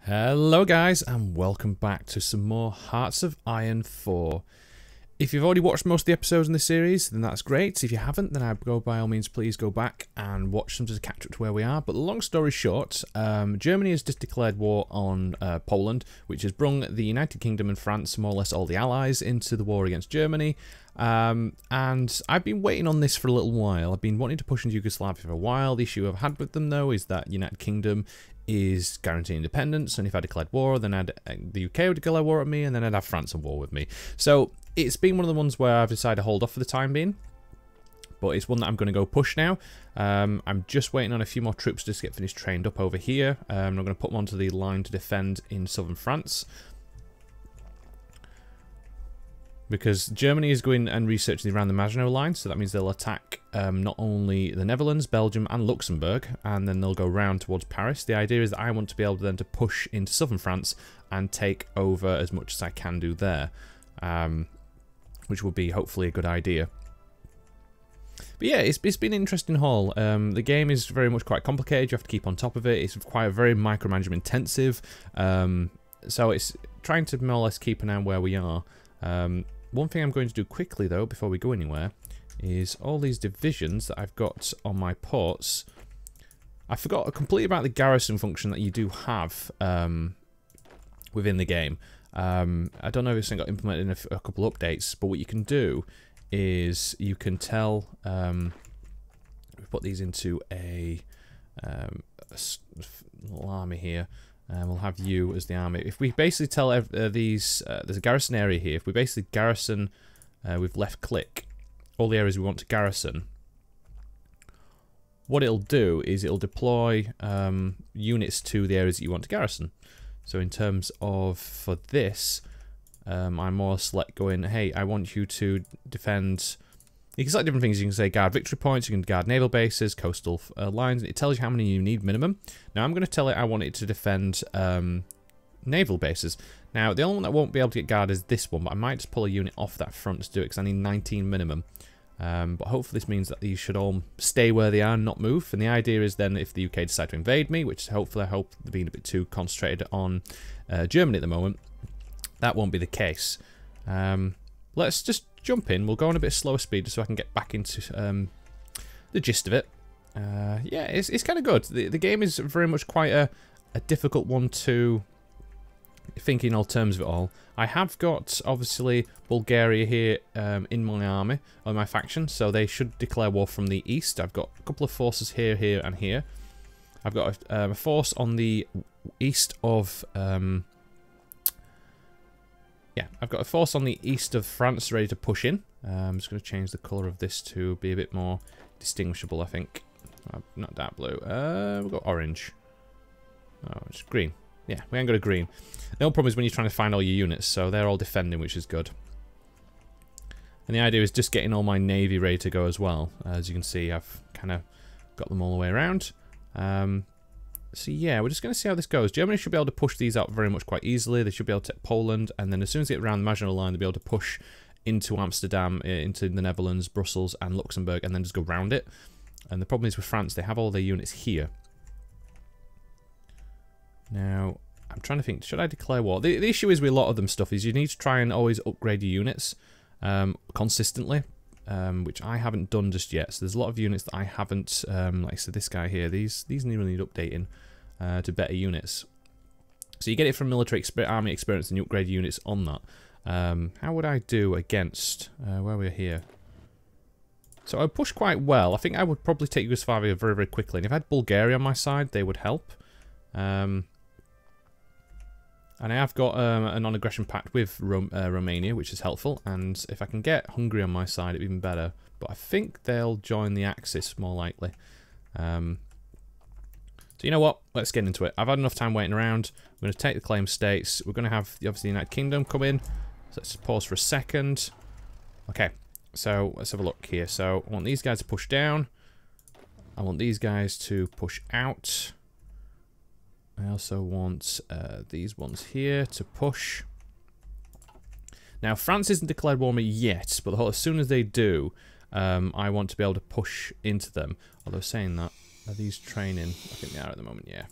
Hello guys, and welcome back to some more Hearts of Iron 4. If you've already watched most of the episodes in this series, then that's great. If you haven't, then I'd go by all means please go back and watch them to catch up to where we are. But long story short, Germany has just declared war on Poland, which has brung the United Kingdom and France, more or less all the allies, into the war against Germany. And I've been waiting on this for a little while. I've been wanting to push into Yugoslavia for a while. The issue I've had with them though is that United Kingdom is guaranteeing independence, and if I declared war, then the UK would declare war at me, and then I'd have France at war with me. So it's been one of the ones where I've decided to hold off for the time being, but it's one that I'm going to go push now. I'm just waiting on a few more troops to just get finished trained up over here. I'm going to put them onto the line to defend in southern France, because Germany is going and researching around the Maginot Line, so that means they'll attack not only the Netherlands, Belgium and Luxembourg, and then they'll go round towards Paris. The idea is that I want to be able to then to push into southern France and take over as much as I can do there, which will be hopefully a good idea. But yeah, it's been an interesting haul. The game is very much quite complicated. You have to keep on top of it. It's quite very micromanagement intensive, so it's trying to more or less keep an eye on where we are. One thing I'm going to do quickly though, before we go anywhere, is all these divisions that I've got on my ports. I forgot completely about the garrison function that you do have within the game. I don't know if it's got implemented in a couple of updates, but what you can do is you can tell, we put these into a little army here. We'll have you as the army. If we basically tell there's a garrison area here. If we basically garrison with left click all the areas we want to garrison, what it'll do is it'll deploy units to the areas that you want to garrison. So in terms of, for this, I'm more select going, hey, I want you to defend. You can select different things. You can say guard victory points, you can guard naval bases, coastal lines. It tells you how many you need minimum. Now I'm going to tell it I want it to defend naval bases. Now the only one that won't be able to get guard is this one, but I might just pull a unit off that front to do it because I need 19 minimum. But hopefully this means that these should all stay where they are and not move. And the idea is then if the UK decide to invade me, which hopefully I hope they're being a bit too concentrated on Germany at the moment, that won't be the case. Let's just jump in. We'll go on a bit slower speed just so I can get back into the gist of it. Yeah, it's kind of good. The game is very much quite a difficult one to think in all terms of it all. I have got, obviously, Bulgaria here in my army, or my faction, so they should declare war from the east. I've got a couple of forces here, here, and here. I've got a force on the east of... yeah, I've got a force on the east of France ready to push in. I'm just going to change the colour of this to be a bit more distinguishable, I think. Not dark blue. We've got orange. Oh, it's green. Yeah, we ain't got a green. The only problem is when you're trying to find all your units, so they're all defending, which is good. And the idea is just getting all my navy ready to go as well. As you can see, I've kind of got them all the way around. So yeah, we're just going to see how this goes. Germany should be able to push these out very much quite easily. They should be able to take Poland, and then as soon as they get around the Maginot Line, they'll be able to push into Amsterdam, into the Netherlands, Brussels, and Luxembourg, and then just go round it. And the problem is with France, they have all their units here. Now, I'm trying to think, should I declare war? The issue is with a lot of them stuff is you need to try and always upgrade your units consistently, which I haven't done just yet. So there's a lot of units that I haven't, like I said, this guy here, these really need updating to better units. So you get it from military army experience and you upgrade units on that. How would I do against, where we're here? So I push quite well. I think I would probably take Yugoslavia very, very quickly. And if I had Bulgaria on my side, they would help. And I have got a non-aggression pact with Romania, which is helpful. And if I can get Hungary on my side, it'd be even better. But I think they'll join the Axis more likely. So you know what? Let's get into it. I've had enough time waiting around. I'm going to take the claim states. We're going to have, obviously, the United Kingdom come in. So let's pause for a second. Okay, so let's have a look here. So I want these guys to push down. I want these guys to push out. I also want these ones here to push. Now, France isn't declared war on me yet, but as soon as they do, I want to be able to push into them. Although saying that, are these training? I think they are at the moment, yeah.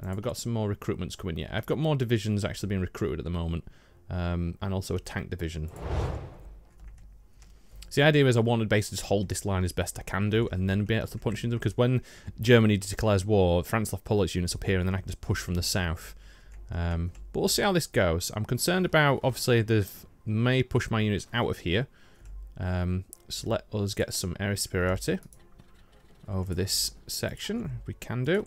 And I've got some more recruitments coming yet. I've got more divisions actually being recruited at the moment. And also a tank division. So the idea is I wanted basically just hold this line as best I can do and then be able to punch into them. Because when Germany declares war, France left Polish units up here and then I can just push from the south. But we'll see how this goes. I'm concerned about, obviously, they may push my units out of here. So let us get some area superiority over this section. We can do.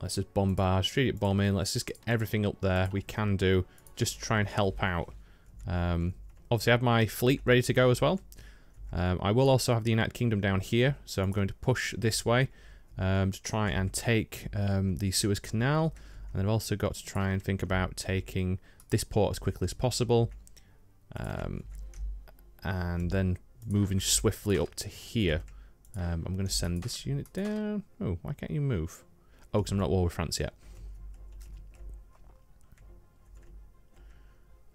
Let's just bombard, strategic bombing. Let's just get everything up there we can do. Just try and help out. Obviously, I have my fleet ready to go as well. I will also have the United Kingdom down here. So I'm going to push this way to try and take the Suez Canal. And I've also got to try and think about taking this port as quickly as possible. And then moving swiftly up to here. I'm going to send this unit down. Oh, why can't you move? Oh, because I'm not at war with France yet.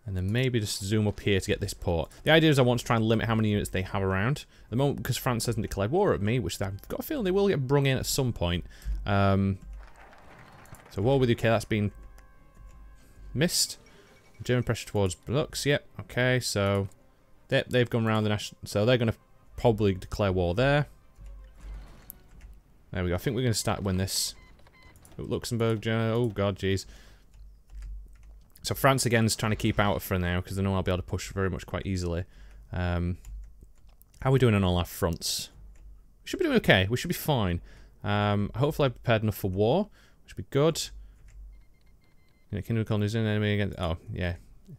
And then maybe just zoom up here to get this port. The idea is I want to try and limit how many units they have around. At the moment, because France hasn't declared war at me, which I've got a feeling they will get brung in at some point. So war with UK, that's been missed. German pressure towards Benelux, yep, okay, so they've gone around the national, so they're going to probably declare war there. There we go, I think we're going to start win this. Oh, Luxembourg, oh god, jeez. So France again is trying to keep out for now, because they know I'll be able to push very much quite easily. How are we doing on all our fronts? We should be doing okay, we should be fine. Hopefully I've prepared enough for war, which would be good. Kingdom called New Zealand enemy against. Oh, yeah.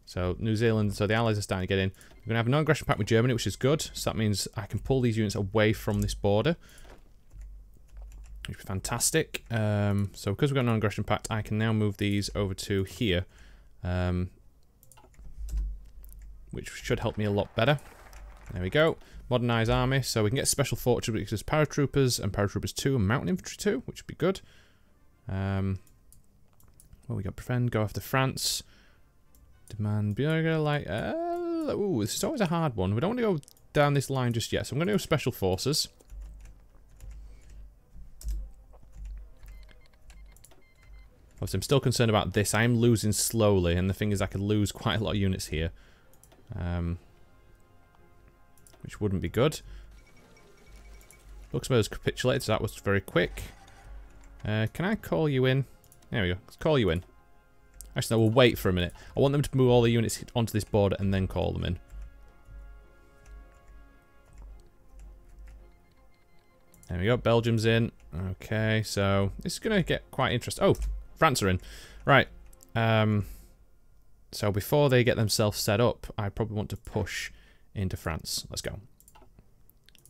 So, New Zealand. So, the Allies are starting to get in. We're going to have a non-aggression pact with Germany, which is good. So, that means I can pull these units away from this border. Which is fantastic. So, because we've got a non-aggression pact, I can now move these over to here. Which should help me a lot better. There we go. Modernise army. So, we can get special forces, which is paratroopers and paratroopers 2 and mountain infantry 2, which would be good. Well, we got prevent, go after France. Demand, like, ooh, this is always a hard one. We don't want to go down this line just yet, so I'm going to go special forces. Obviously, I'm still concerned about this. I am losing slowly, and the thing is I could lose quite a lot of units here. Which wouldn't be good. Luxembourg's capitulated, so that was very quick. Can I call you in? There we go. Let's call you in. Actually, no, we'll wait for a minute. I want them to move all the units onto this border and then call them in. There we go. Belgium's in. Okay, so this is going to get quite interesting. Oh, France are in. Right. So before they get themselves set up, I probably want to push into France. Let's go.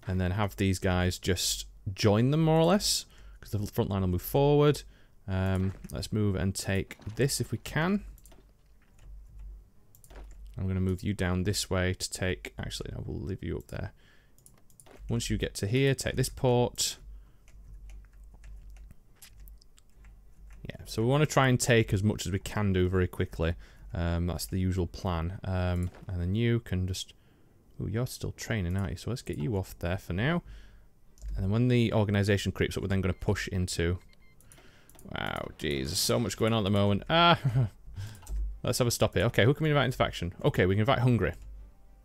And then have these guys just join them, more or less, because the front line will move forward. Let's move and take this if we can. I'm going to move you down this way to take... Actually, no, we'll leave you up there. Once you get to here, take this port. Yeah, so we want to try and take as much as we can do very quickly. That's the usual plan. And then you can just... Ooh, you're still training, aren't you? So let's get you off there for now. And then when the organisation creeps up, we're then going to push into... Wow, jeez, there's so much going on at the moment. Let's have a stop here. Okay, who can we invite into faction? Okay, we can invite Hungary.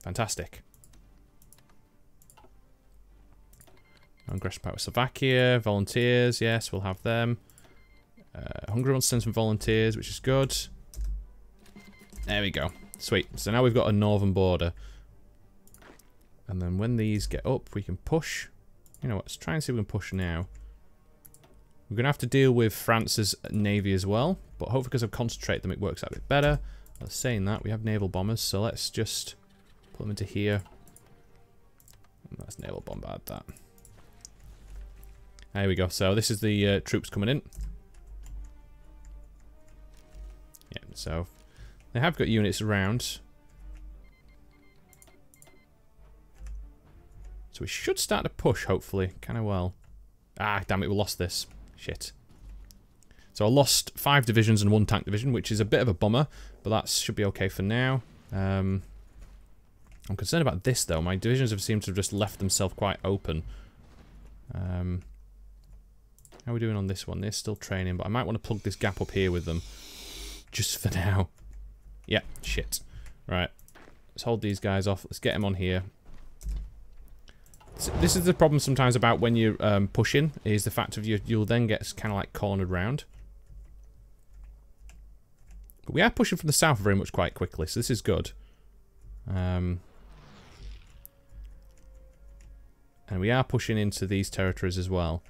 Fantastic. Aggression power Slovakia, volunteers, yes, we'll have them. Hungary wants to send some volunteers, which is good. There we go. Sweet. So now we've got a northern border. And then when these get up, we can push. You know what, let's try and see if we can push now. We're going to have to deal with France's navy as well, but hopefully because I've concentrated them it works out a bit better. Saying that, we have naval bombers, so let's just put them into here. Let's naval bombard that. There we go, so this is the troops coming in. Yeah, so they have got units around. So we should start to push, hopefully, kind of well. Ah, damn it, we lost this. Shit. So I lost 5 divisions and 1 tank division, which is a bit of a bummer, but that should be okay for now. I'm concerned about this, though. My divisions have seemed to have just left themselves quite open. How are we doing on this one? They're still training, but I might want to plug this gap up here with them. Just for now. Yeah, shit. Right. Let's hold these guys off. Let's get them on here. This is the problem sometimes about when you're pushing, is the fact of you'll then get kind of like cornered round. But we are pushing from the south very much quite quickly, so this is good. And we are pushing into these territories as well.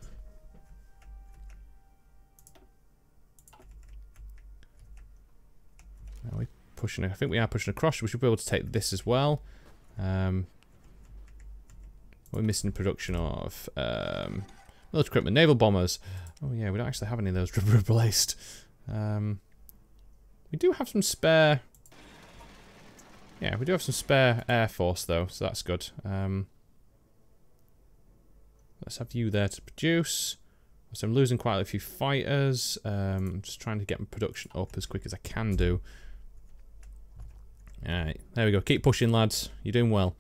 Are we pushing? I think we are pushing across. We should be able to take this as well. We're missing production of military equipment, naval bombers. Oh yeah, we don't actually have any of those replaced. We do have some spare. Yeah, we do have some spare air force though, so that's good. Let's have you there to produce. So I'm losing quite a few fighters. I'm just trying to get my production up as quick as I can do. Alright, there we go. Keep pushing, lads. You're doing well.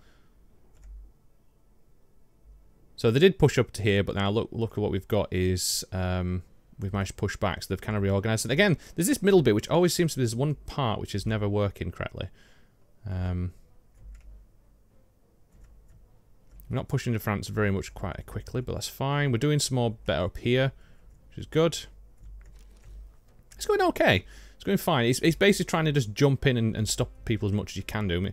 So they did push up to here, but now look at what we've got is we've managed to push back, so they've kind of reorganised. And again, there's this middle bit which always seems to be this one part which is never working correctly. We're not pushing into France very much quite quickly, but that's fine. We're doing some more better up here, which is good. It's going okay. It's going fine. He's basically trying to just jump in and stop people as much as you can do.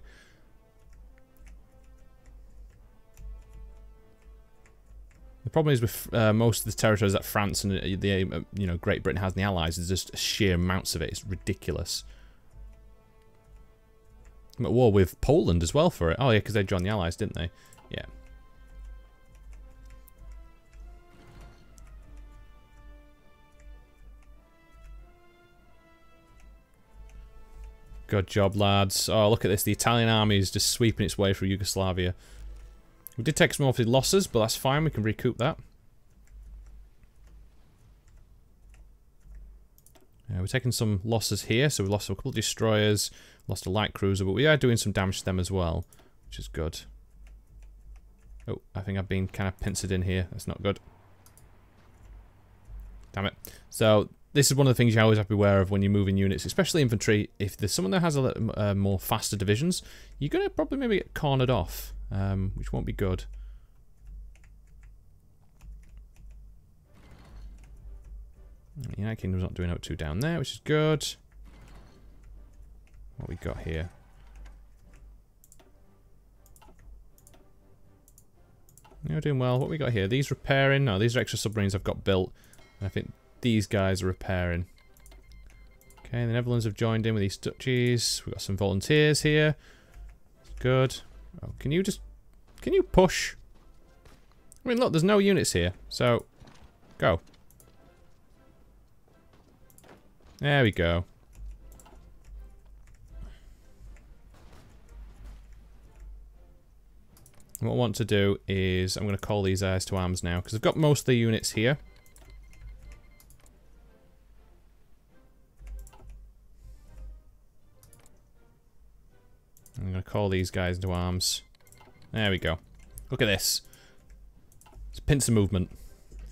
The problem is with most of the territories that France and the Great Britain has in the Allies is just sheer amounts of it. It's ridiculous. I'm at war with Poland as well for it. Oh yeah, because they joined the Allies, didn't they? Yeah. Good job, lads. Oh, look at this. The Italian army is just sweeping its way through Yugoslavia. We did take some of the losses, but that's fine. We can recoup that. We're taking some losses here. So we lost a couple of destroyers, lost a light cruiser, but we are doing some damage to them as well, which is good. Oh, I think I've been kind of pincered in here. That's not good. Damn it. So this is one of the things you always have to be aware of when you're moving units, especially infantry. If there's someone that has a little more faster divisions, you're going to probably maybe get cornered off, which won't be good. The United Kingdom's not doing out too down there, which is good. What we got here? You're doing well. What we got here? These repairing? No, these are extra submarines I've got built. And I think these guys are repairing. Okay, the Netherlands have joined in with these duchies. We've got some volunteers here. Good. Oh, can you push? I mean, look, there's no units here. So, go. There we go. What I want to do is, I'm going to call these guys to arms now, because I've got most of the units here. I'm going to call these guys to arms. There we go. Look at this. It's pincer movement.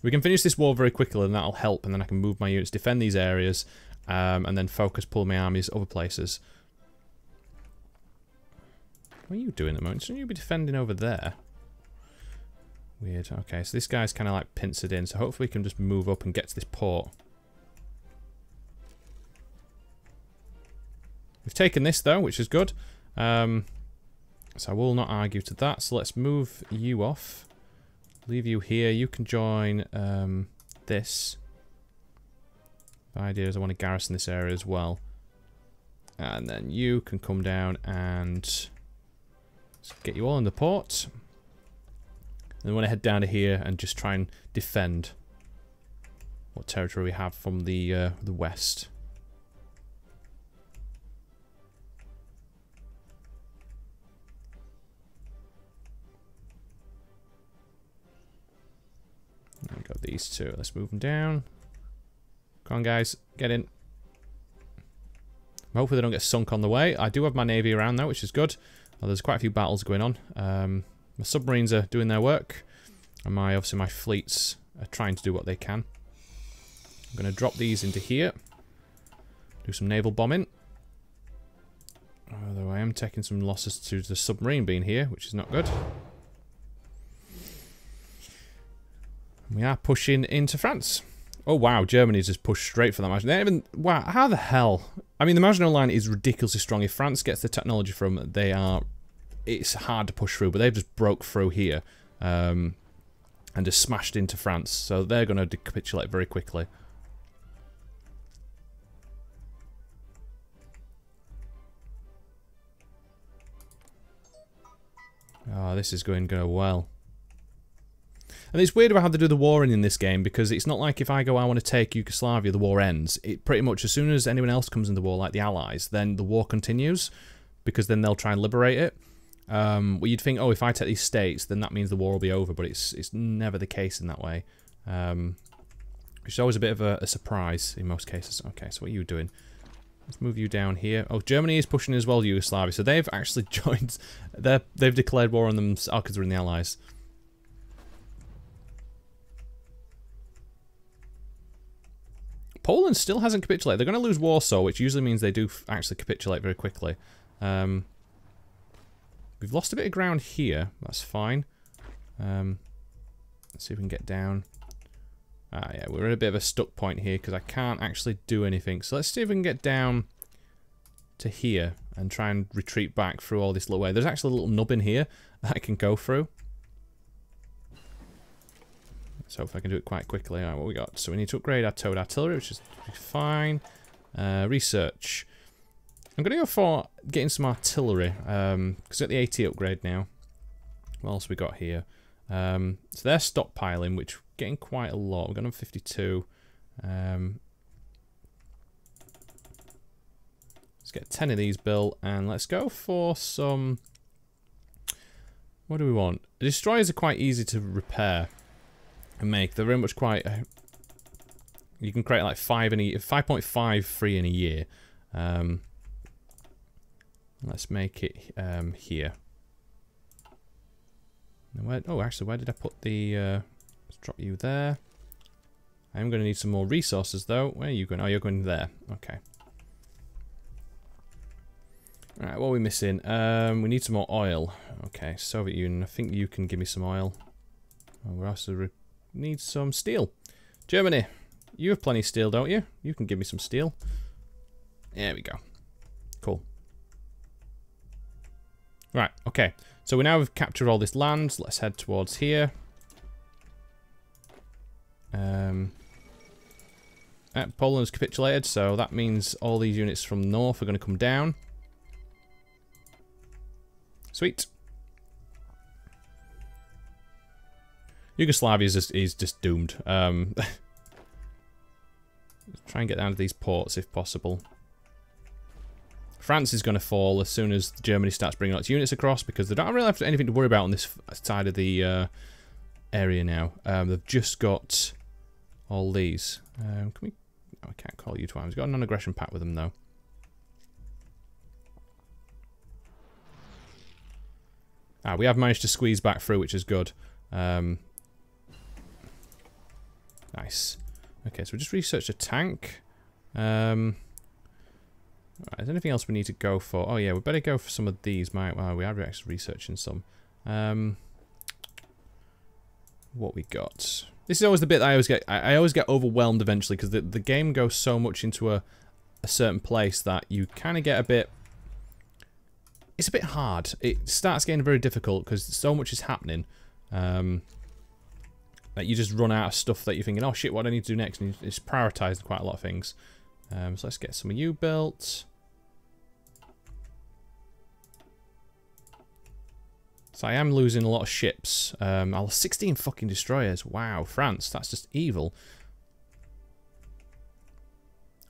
We can finish this war very quickly, and that'll help, and then I can move my units, defend these areas, and then focus, pull my armies other places. What are you doing at the moment? Shouldn't you be defending over there? Weird. Okay, so this guy's kind of like pincered in, so hopefully we can just move up and get to this port. We've taken this, though, which is good. So I will not argue to that. So let's move you off. Leave you here. You can join this. The idea is I want to garrison this area as well. And then you can come down and get you all in the port. And I want to head down to here and just try and defend what territory we have from the west. We got these two. Let's move them down. Come on, guys. Get in. Hopefully they don't get sunk on the way. I do have my navy around now, which is good. Well, there's quite a few battles going on. My submarines are doing their work. And obviously my fleets are trying to do what they can. I'm going to drop these into here. Do some naval bombing. Although I am taking some losses to the submarine being here, which is not good. We are pushing into France. Oh wow, Germany's just pushed straight for that Maginot. They even, wow, how the hell? I mean, the Maginot Line is ridiculously strong. If France gets the technology from it, it's hard to push through, but they've just broke through here and just smashed into France. So they're going to capitulate very quickly. Oh, this is going to go well. And it's weird about how they do the warring in this game, because it's not like if I go, I want to take Yugoslavia, the war ends. It pretty much, as soon as anyone else comes into the war, like the Allies, then the war continues, because then they'll try and liberate it. Well, you'd think, oh, if I take these states, then that means the war will be over, but it's never the case in that way. Which is always a bit of a surprise in most cases. Okay, so what are you doing? Let's move you down here. Oh, Germany is pushing as well, Yugoslavia, so they've actually joined. They've declared war on them because they're in the Allies. Poland still hasn't capitulated. They're going to lose Warsaw, which usually means they do actually capitulate very quickly. We've lost a bit of ground here. That's fine. Let's see if we can get down. Ah, yeah, we're at a bit of a stuck point here because I can't actually do anything. So let's see if we can get down to here and try and retreat back through all this little way. There's actually a little nub in here that I can go through. So if I can do it quite quickly. Alright, what we got? So we need to upgrade our towed artillery, which is fine. Research. I'm going to go for getting some artillery, because at the AT upgrade now. What else we got here? So they're stockpiling, which we're getting quite a lot. We've got them 52. Let's get 10 of these built, and let's go for some... What do we want? The destroyers are quite easy to repair and make. They're very much quite... you can create like 5.5 free in a year. Let's make it here. Oh, actually, where did I put the... let's drop you there. I'm going to need some more resources, though. Where are you going? Oh, you're going there. Okay. Alright, what are we missing? We need some more oil. Okay, Soviet Union. I think you can give me some oil. Oh, we also need some steel. Germany, you have plenty of steel, don't you? You can give me some steel. There we go. Cool. Right, okay. So we now have captured all this land. Let's head towards here. Poland's capitulated, so that means all these units from the north are going to come down. Sweet. Yugoslavia is just doomed. Try and get down to these ports if possible. France is going to fall as soon as Germany starts bringing its units across, because they don't really have anything to worry about on this side of the area now. They've just got all these. Can we? Oh, I can't call you twice. We've got a non-aggression pact with them though. Ah, we have managed to squeeze back through, which is good. Nice. Okay, so we just researched a tank. Right, is there anything else we need to go for? Oh yeah, we better go for some of these. Well, we are actually researching some. What we got? This is always the bit that I always get. I always get overwhelmed eventually, because the game goes so much into a certain place that you kind of get a bit. It's a bit hard. It starts getting very difficult because so much is happening. That you just run out of stuff that you're thinking, oh shit, what do I need to do next? And it's prioritized quite a lot of things. So let's get some of you built. So I am losing a lot of ships. I lost 16 fucking destroyers. Wow, France, that's just evil.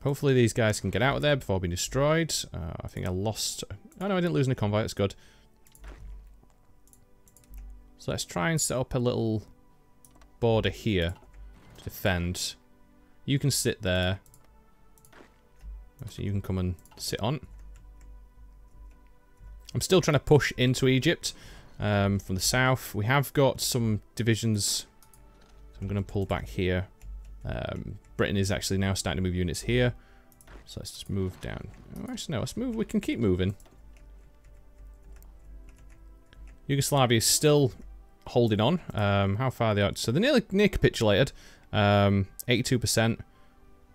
Hopefully these guys can get out of there before being destroyed. I think I lost... Oh no, I didn't lose any convoy, that's good. So let's try and set up a little border here to defend. You can sit there. So you can come and sit on. I'm still trying to push into Egypt from the south. We have got some divisions. So I'm going to pull back here. Britain is actually now starting to move units here. So let's just move down. Oh, actually, no, let's move. We can keep moving. Yugoslavia is still holding on. How far are they out? So they're near capitulated. 82%,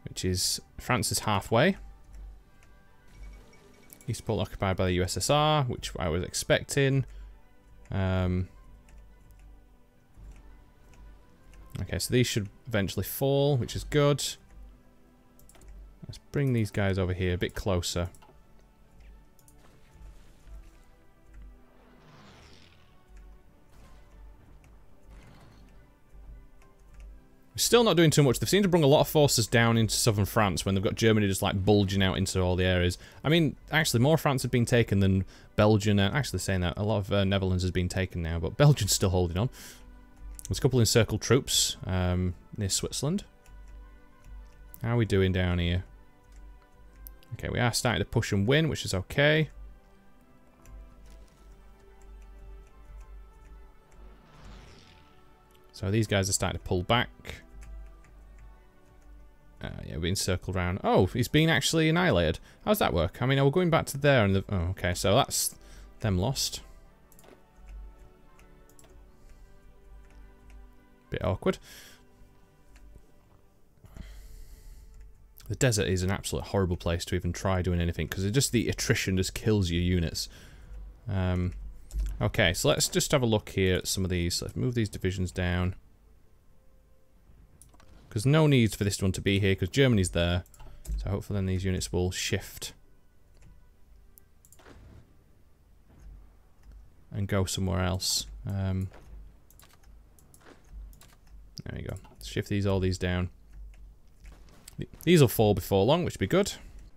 which is France is halfway. Eastport occupied by the USSR, which I was expecting. Okay, so these should eventually fall, which is good. Let's bring these guys over here a bit closer. Still not doing too much. They've seemed to bring a lot of forces down into southern France when they've got Germany just like bulging out into all the areas. I mean, actually, more France have been taken than Belgium. Actually, saying that, a lot of Netherlands has been taken now, but Belgium's still holding on. There's a couple encircled troops near Switzerland. How are we doing down here? Okay, we are starting to push and win, which is okay. So these guys are starting to pull back. Yeah, we're being circled around. Oh, he's been actually annihilated. How does that work? I mean, we're going back to there and oh, okay, so that's them lost. Bit awkward. The desert is an absolute horrible place to even try doing anything because just the attrition just kills your units. Okay, so let's just have a look here at some of these. Let's move these divisions down. Because no need for this one to be here because Germany's there. So hopefully then these units will shift. And go somewhere else. There we go. Let's shift all these down. These will fall before long, which will be good.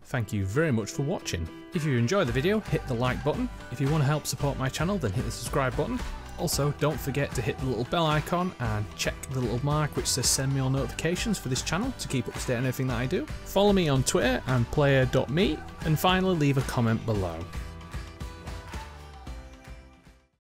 Thank you very much for watching. If you enjoyed the video, hit the like button. If you want to help support my channel, then hit the subscribe button. Also, don't forget to hit the little bell icon and check the little mark which says send me all notifications for this channel to keep up to date on everything that I do. Follow me on Twitter and player.me, and finally leave a comment below.